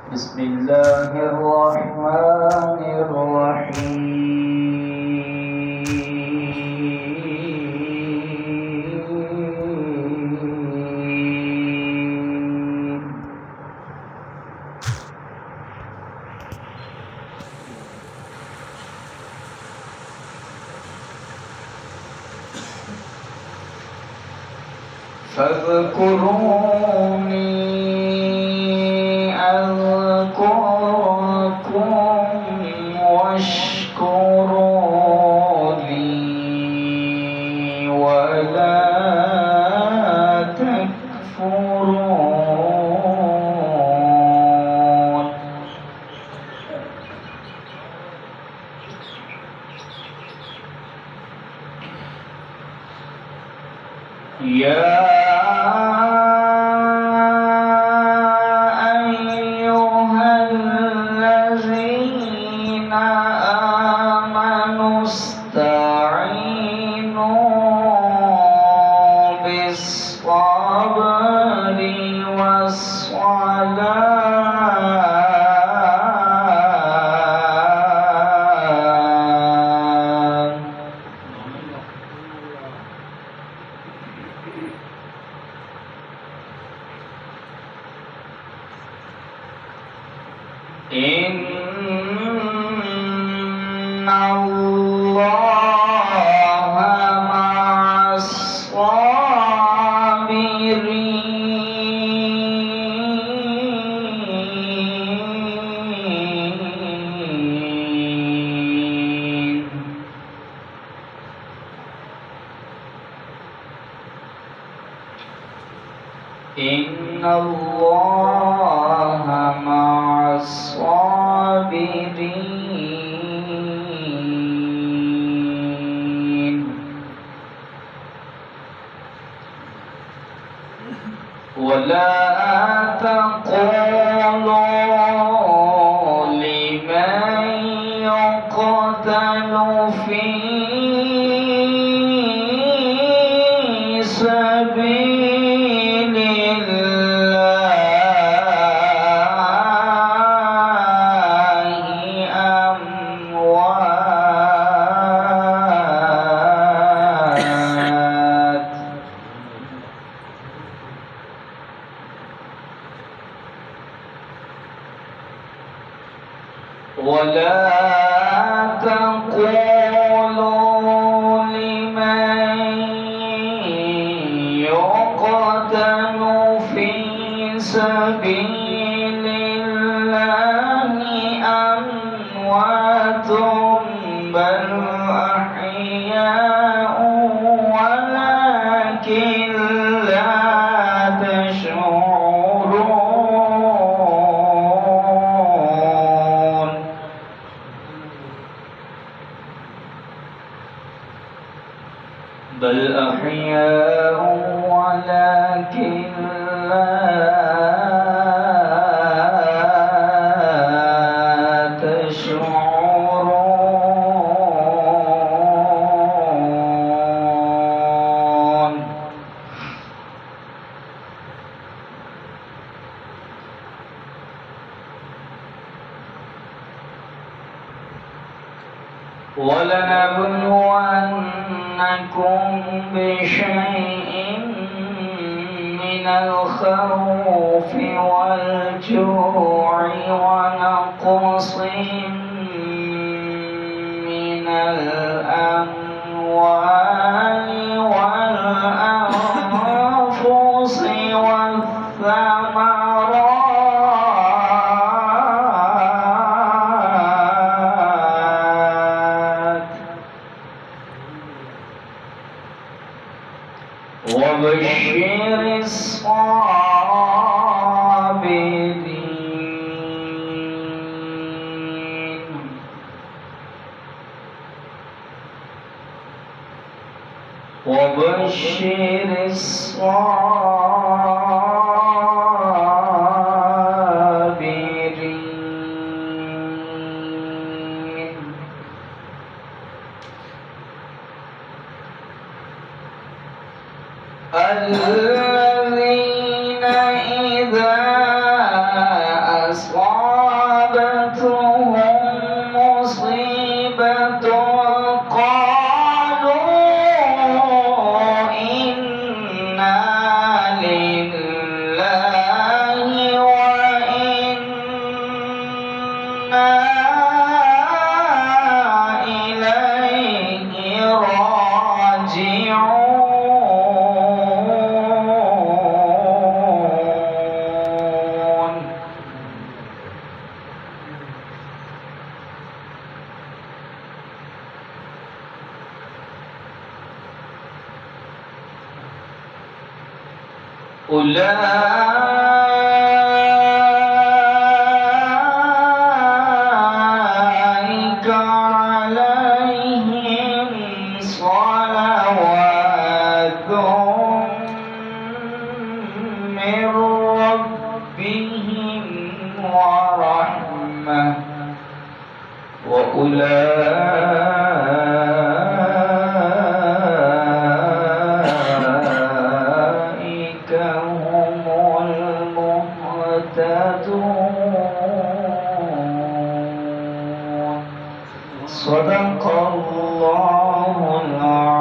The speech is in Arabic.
بسم الله الرحمن الرحيم. فاذكروني أذكركم واشكروا لي ولا تكفرون. يا أيها الذين آمنوا استعينوا بالصبر والصلاة إن الله مع الصابرين. إن الله مع الصابرين. ولا تقولوا لمن يقتل في سبيل ولا تقولوا لمن يقتل في سبيل الله أموات بل أحياء ولكن لا تشعرون. بل أحياء ولكن لا تشعرون. ولنبلونكم بشيء من الخوف والجوع ونقص من الأموال والأنفس والثمرات وبشر الصابرين. وبشر الصابرين. الذين إذا أصابهم أولئك عليهم صلوات من ربهم ورحمة وأولئك هم المهتدون. صدق الله العظيم.